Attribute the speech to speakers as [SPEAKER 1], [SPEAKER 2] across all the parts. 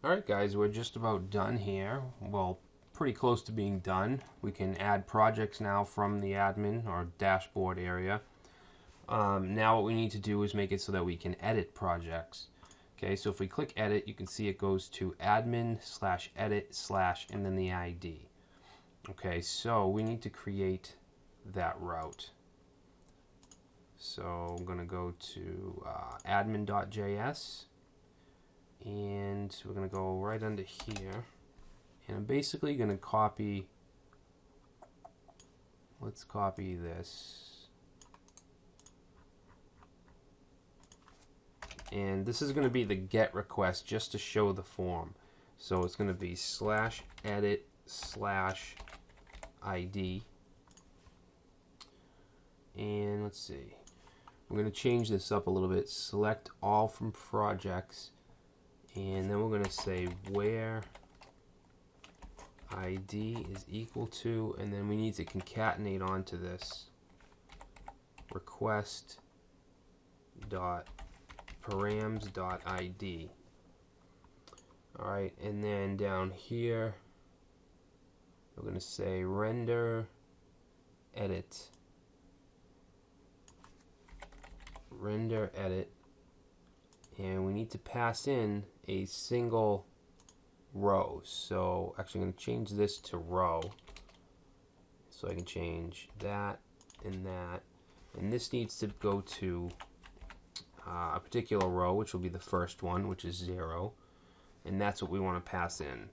[SPEAKER 1] Alright guys, we're just about done here. Well, pretty close to being done. We can add projects now from the admin or dashboard area. Now what we need to do is make it so that we can edit projects. Okay, so if we click edit, you can see it goes to admin/edit/ and then the ID. Okay, so we need to create that route. So I'm going to go to admin.js. And we're going to go right under here, and I'm basically going to copy, let's copy this, and this is going to be the get request just to show the form. So it's going to be /edit/ID, and let's see, we're going to change this up a little bit. Select all from projects, and then we're going to say where ID is equal to, and then we need to concatenate onto this request dot params dot ID. Alright, and then down here we're going to say render edit, and we need to pass in a single row. So actually I'm going to change this to row, so I can change that, and this needs to go to a particular row, which will be the first one, which is 0, and that's what we want to pass in.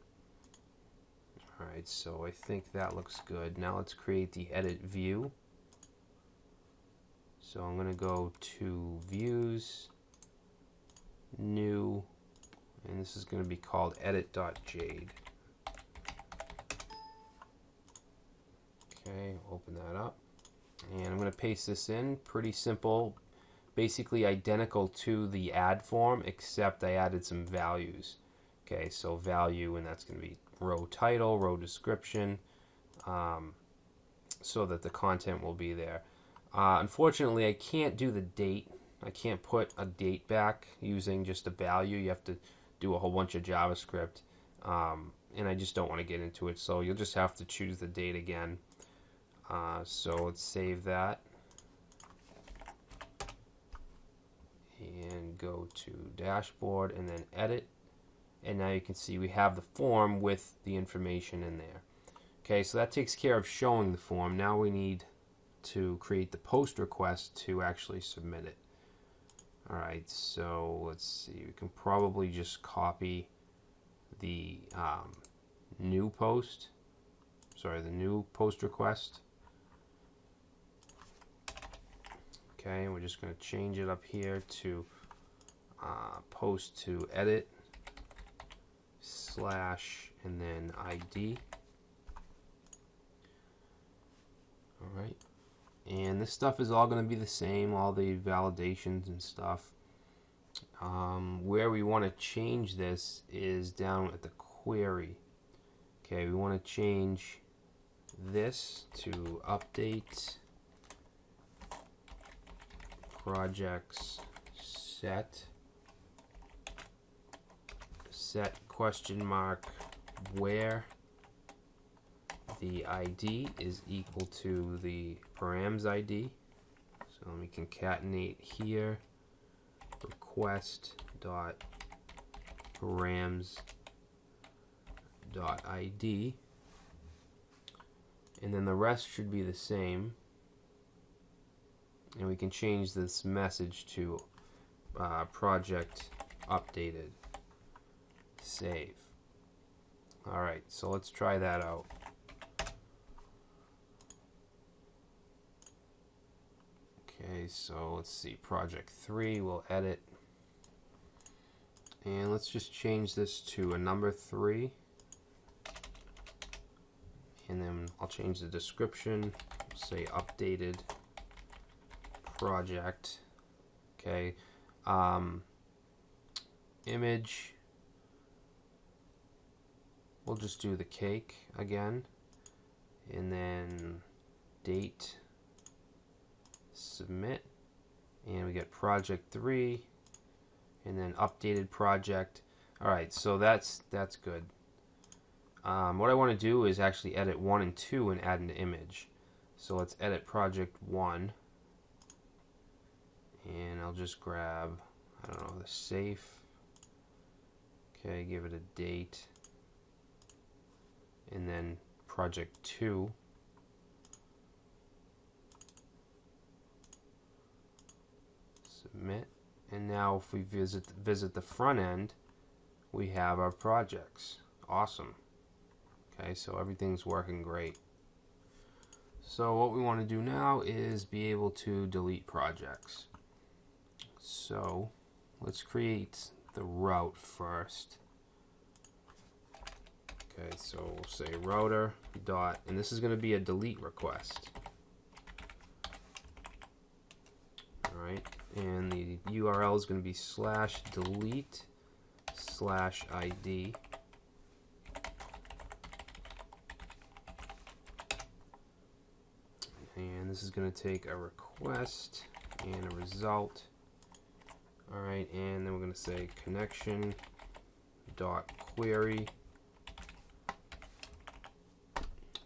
[SPEAKER 1] Alright, so I think that looks good. Now let's create the edit view. So I'm going to go to views, new, and this is going to be called edit.jade. Okay, open that up, and I'm going to paste this in. Pretty simple, basically identical to the add form, except I added some values. Okay, so value, and that's going to be row title, row description, so that the content will be there. Unfortunately, I can't do the date. I can't put a date back using just a value. You have to do a whole bunch of JavaScript, and I just don't want to get into it, so you'll just have to choose the date again. So let's save that and go to dashboard and then edit, and now you can see we have the form with the information in there. Okay, so that takes care of showing the form. Now we need to create the post request to actually submit it. Alright, so let's see, we can probably just copy the new post request. Okay, and we're just going to change it up here to post to edit / and then ID. Alright, and this stuff is all going to be the same, all the validations and stuff. Where we want to change this is down at the query. Okay, we want to change this to update projects set question mark where the ID is equal to the params ID. So let me concatenate here, request dot params dot ID, and then the rest should be the same, and we can change this message to project updated. Save. Alright, so let's try that out. Okay, so let's see, project 3, we'll edit, and let's just change this to a number 3, and then I'll change the description, say updated project. Okay, image, we'll just do the cake again, and then date, submit, and we get project 3, and then updated project. Alright, so that's good. What I want to do is actually edit 1 and 2 and add an image. So let's edit project 1. And I'll just grab, I don't know, the safe. Okay, give it a date. And then project 2. Submit. And now if we visit the front end, we have our projects. Awesome. Okay, so everything's working great. So what we want to do now is be able to delete projects. So let's create the route first. Okay, so we'll say router dot, and this is going to be a delete request. Alright, and the URL is going to be /delete/id. And this is going to take a request and a result. Alright, and then we're going to say connection dot query.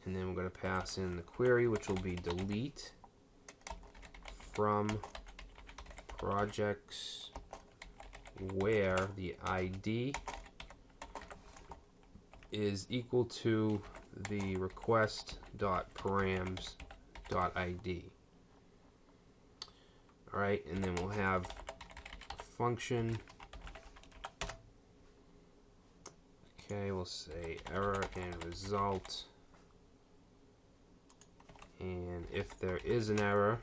[SPEAKER 1] And then we're going to pass in the query, which will be delete from projects where the ID is equal to the request.params.id. Alright, and then we'll have a function. Okay, we'll say error and result. And if there is an error,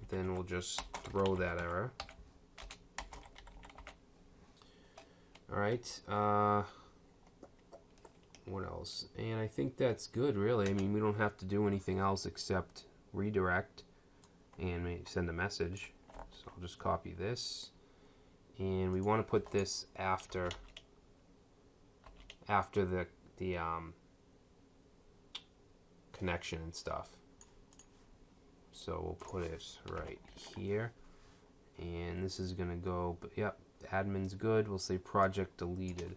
[SPEAKER 1] then we'll just throw that error. Alright, what else? And I think that's good, really. I mean, we don't have to do anything else except redirect and maybe send a message. So I'll just copy this. And we want to put this after the connection and stuff. So we'll put it right here. And this is going to go, but yep, admin's good. We'll say project deleted.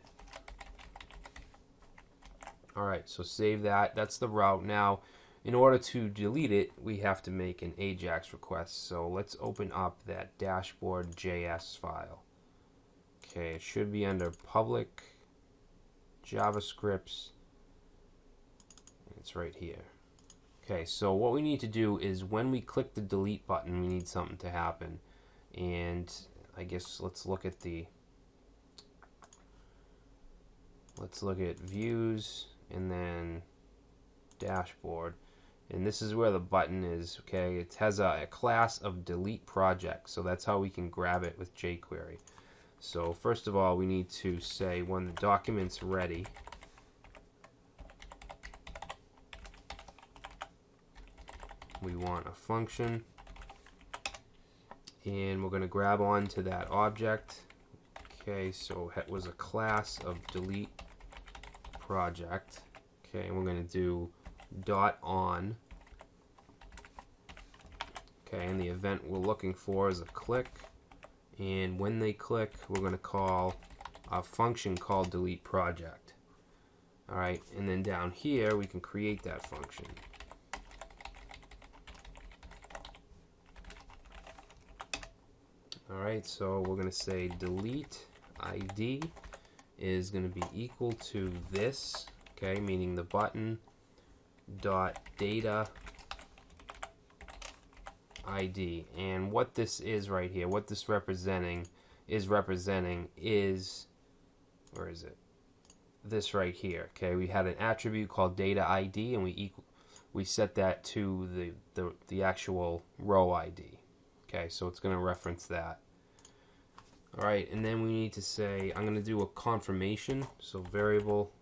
[SPEAKER 1] Alright, so save that. That's the route. Now, in order to delete it, we have to make an AJAX request. So let's open up that dashboard.js file. Okay, it should be under public JavaScripts. It's right here. Okay, so what we need to do is when we click the delete button, we need something to happen. And I guess let's look at views and then dashboard. And this is where the button is, okay? It has a class of delete project, so that's how we can grab it with jQuery. So first of all, we need to say when the document's ready, we want a function, and we're going to grab onto that object. Okay, so it was a class of delete project. Okay, and we're going to do .on. Okay, and the event we're looking for is a click, and when they click, we're going to call a function called delete project. Alright, and then down here we can create that function. Alright, so we're going to say delete ID is going to be equal to this, okay, meaning the button dot data ID. And what this is right here, what this representing is where is it? This right here. Okay, we had an attribute called data ID, and we set that to the actual row ID. Okay, so it's going to reference that. Alright, and then we need to say, I'm going to do a confirmation. So variable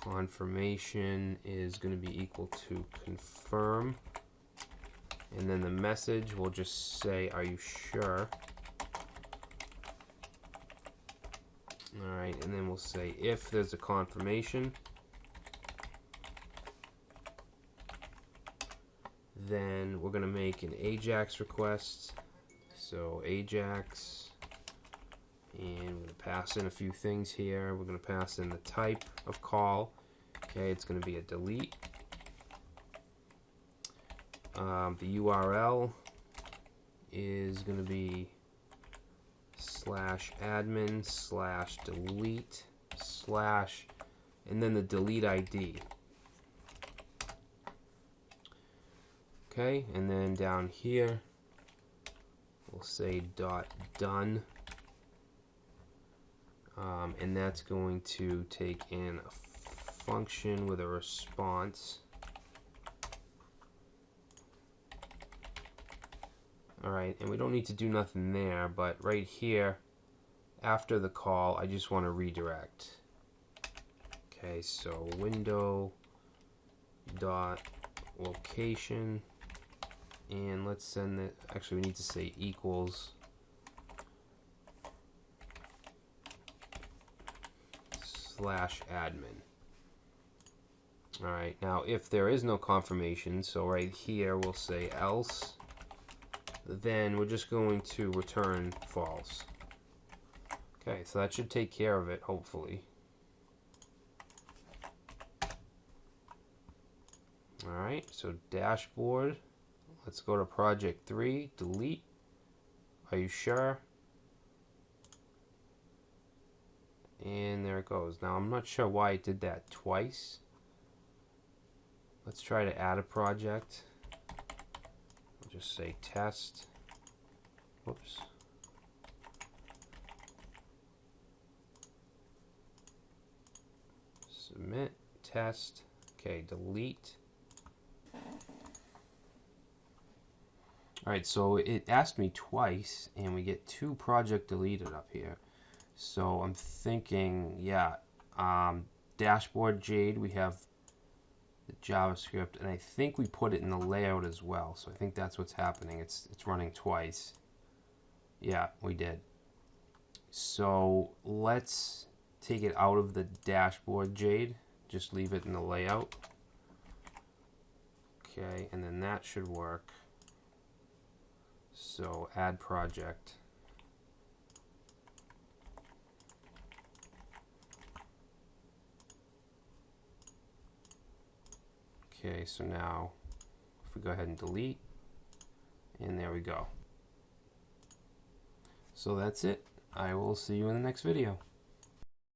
[SPEAKER 1] confirmation is going to be equal to confirm. And then the message, we'll just say, are you sure? Alright, and then we'll say if there's a confirmation, then we're going to make an AJAX request. So AJAX And we're going to pass in a few things here. We're going to pass in the type of call. Okay, it's going to be a delete. The URL is going to be /admin/delete/ and then the delete ID. Okay, and then down here we'll say .done, and that's going to take in a function with a response. Alright, and we don't need to do nothing there, but right here, after the call, I just want to redirect. Okay, so window dot location, and let's send it, actually we need to say equals /admin. Alright, now if there is no confirmation, so right here we'll say else, then we're just going to return false. Okay, so that should take care of it, hopefully. Alright, so dashboard. Let's go to project 3, delete. Are you sure? And there it goes. Now I'm not sure why it did that twice. Let's try to add a project. I'll just say test. Whoops. Submit, test. Okay, delete. Alright, so it asked me twice, and we get 2 project deleted up here. So I'm thinking, yeah, dashboard Jade, we have the JavaScript, and I think we put it in the layout as well. So I think that's what's happening. It's running twice. Yeah, we did. So let's take it out of the dashboard Jade. Just leave it in the layout. Okay, and then that should work. So add project. Okay, so now if we go ahead and delete, and there we go. So that's it. I will see you in the next video.